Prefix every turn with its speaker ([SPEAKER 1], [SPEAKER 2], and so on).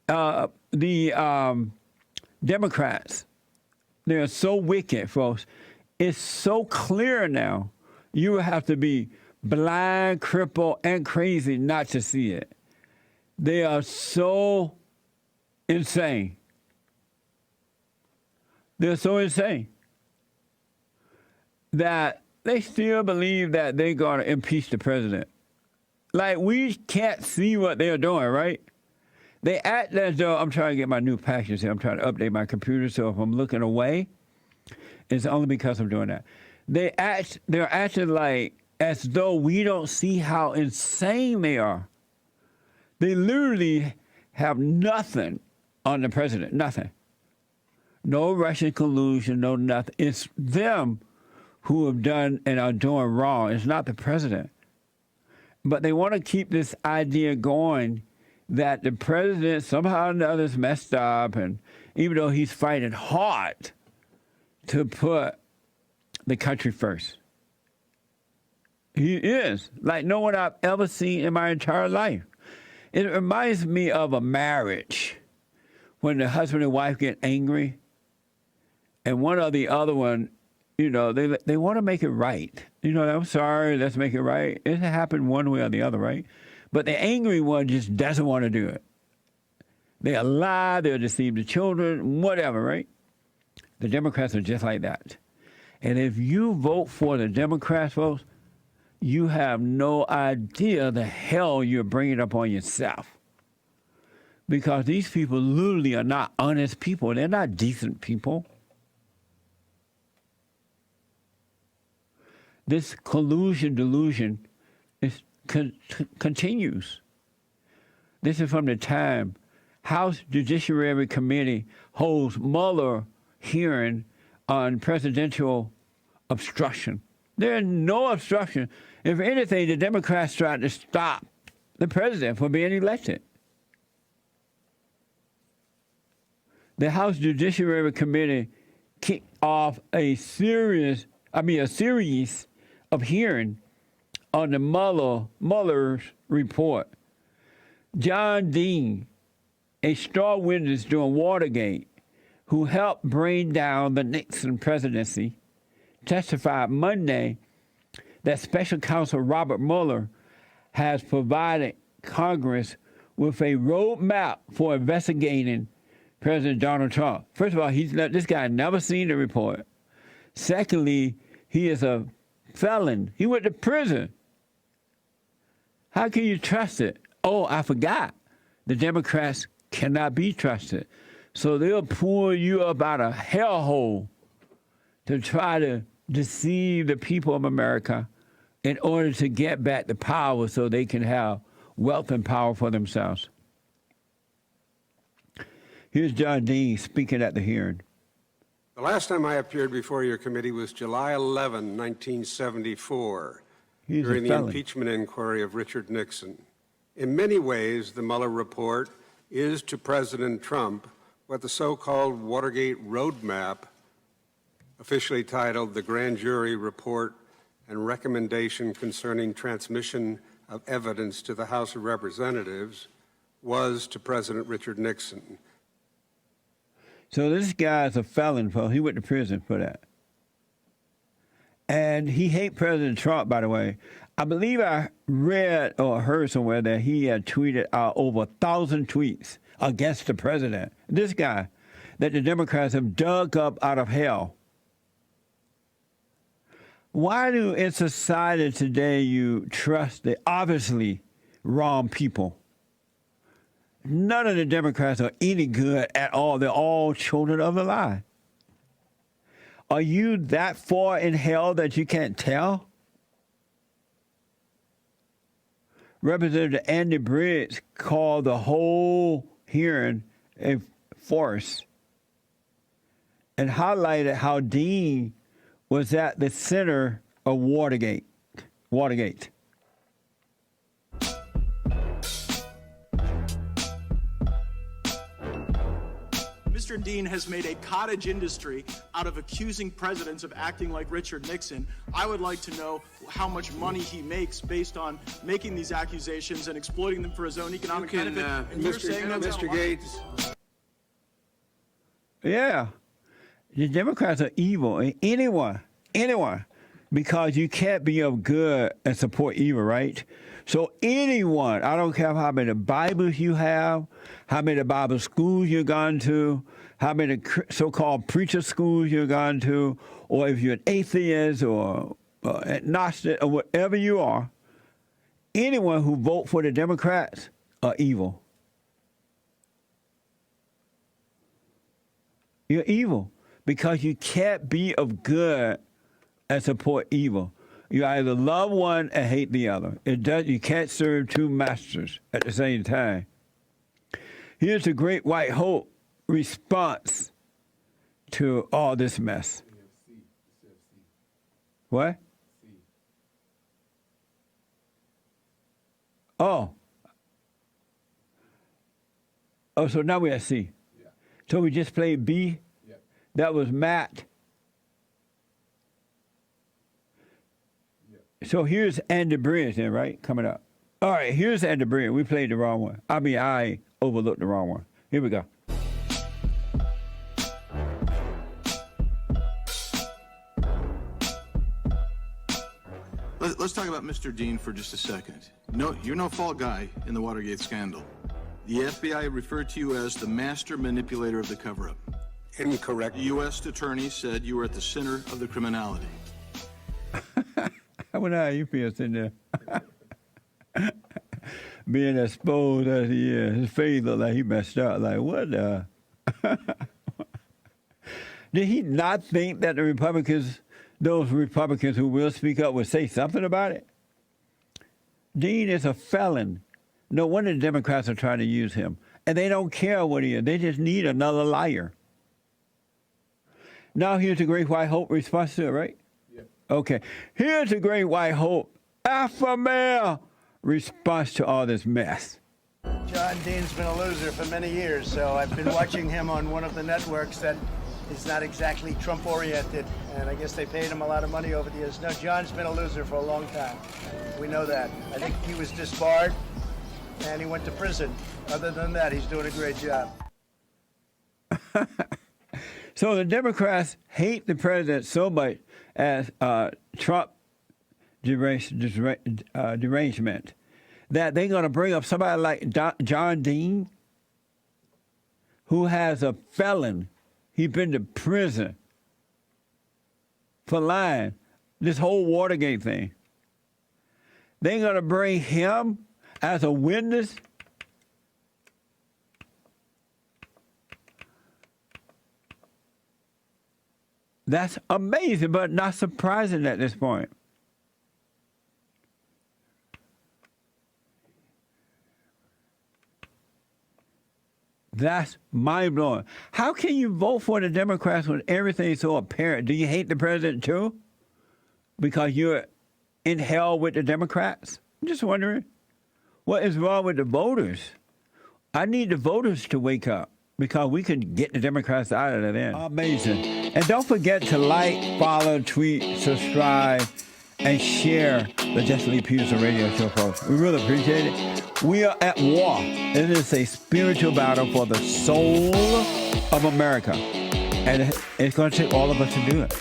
[SPEAKER 1] The Democrats, they're so wicked, folks. It's so clear now. You will have to be blind, crippled, and crazy not to see it. They are so insane. They're so insane that they still believe that they're going to impeach the president. Like, we can't see what they're doing, right? They act as though, I'm trying to get my new package here. I'm trying to update my computer, so if I'm looking away, it's only because I'm doing that. They're acting like as though we don't see how insane they are. They literally have nothing on the president, nothing. No Russian collusion, no nothing. It's them who have done and are doing wrong. It's not the president. But they want to keep this idea going that the president somehow or another is messed up, and even though he's fighting hard to put the country first. He is, like no one I've ever seen in my entire life. It reminds me of a marriage when the husband and wife get angry, and one or the other one, you know, they want to make it right. You know, I'm sorry, let's make it right. It happened one way or the other, right? But the angry one just doesn't want to do it. They'll lie, they'll deceive the children, whatever, right? The Democrats are just like that. And if you vote for the Democrats, folks, you have no idea the hell you're bringing up on yourself. Because these people literally are not honest people. They're not decent people. This collusion delusion continues. This is from the time House Judiciary Committee holds Mueller hearing on presidential obstruction. There's no obstruction. If anything, the Democrats tried to stop the president from being elected. The House Judiciary Committee kicked off a series of hearing on the Mueller's report. John Dean, a star witness during Watergate, who helped bring down the Nixon presidency, testified Monday that Special Counsel Robert Mueller has provided Congress with a roadmap for investigating President Donald Trump. First of all, this guy never seen the report. Secondly, he is a felon. He went to prison. How can you trust it? Oh, I forgot. The Democrats cannot be trusted. So they'll pull you up out of hellhole to try to deceive the people of America in order to get back the power so they can have wealth and power for themselves. Here's John Dean speaking at the hearing.
[SPEAKER 2] The last time I appeared before your committee was July 11, 1974, during the impeachment inquiry of Richard Nixon. In many ways, the Mueller report is to President Trump what the so-called Watergate Roadmap, officially titled the Grand Jury Report and Recommendation Concerning Transmission of Evidence to the House of Representatives, was to President Richard Nixon.
[SPEAKER 1] So this guy's a felon, folks. He went to prison for that. And he hates President Trump, by the way. I believe I read or heard somewhere that he had tweeted out over 1,000 tweets against the president. This guy that the Democrats have dug up out of hell. Why do in society today you trust the obviously wrong people? None of the Democrats are any good at all. They're all children of a lie. Are you that far in hell that you can't tell? Representative Andy Briggs called the whole hearing a farce and highlighted how Dean was at the center of Watergate.
[SPEAKER 3] Mr. Dean has made a cottage industry out of accusing presidents of acting like Richard Nixon. I would like to know how much money he makes based on making these accusations and exploiting them for his own economic benefit. And you're saying that's
[SPEAKER 2] Mr. Gates.
[SPEAKER 1] Yeah. The Democrats are evil. And anyone, because you can't be of good and support evil, right? So anyone, I don't care how many Bibles you have, how many Bible schools you've gone to, how many so-called preacher schools you've gone to, or if you're an atheist or agnostic or whatever you are, anyone who vote for the Democrats are evil. You're evil because you can't be of good and support evil. You either love one and hate the other. You can't serve two masters at the same time. Here's the Great White Hope response to all this mess. What? Oh, so now we're at C. Yeah. So we just played B. Yeah. That was Matt. Yeah. So here's Andy Bridge then, right? Coming up. All right, here's Andy Bridge. We played the wrong one. I overlooked the wrong one. Here we go.
[SPEAKER 4] Let's talk about Mr. Dean for just a second. No, you're no fault guy in the Watergate scandal. The FBI referred to you as the master manipulator of the cover-up.
[SPEAKER 2] Incorrect.
[SPEAKER 4] The U.S. attorney said you were at the center of the criminality.
[SPEAKER 1] I wonder how you feel sitting there. Being exposed as he is. His face looked like he messed up. Like, what the? Did he not think that the Republicans, those Republicans who will speak up, would say something about it? Dean is a felon. No wonder the Democrats are trying to use him. And they don't care what he is. They just need another liar. Now here's the Great White Hope response to it, right? Yep. Okay. Here's the Great White Hope alpha male response to all this mess.
[SPEAKER 5] John Dean's been a loser for many years, so I've been watching him on one of the networks that is not exactly Trump-oriented, and I guess they paid him a lot of money over the years. No, John's been a loser for a long time. We know that. I think he was disbarred, and he went to prison. Other than that, he's doing a great job.
[SPEAKER 1] So the Democrats hate the president so much as Trump derangement that they're going to bring up somebody like John Dean, who has a felon. He's been to prison for lying. This whole Watergate thing. They're going to bring him as a witness. That's amazing, but not surprising at this point. That's mind-blowing. How can you vote for the Democrats when everything's so apparent? Do you hate the president too? Because you're in hell with the Democrats? I'm just wondering. What is wrong with the voters? I need the voters to wake up because we can get the Democrats out of that. Amazing. And don't forget to like, follow, tweet, subscribe, and share the Jesse Lee Peterson radio show, folks. We really appreciate it. We are at war. It is a spiritual battle for the soul of America. And it's going to take all of us to do it.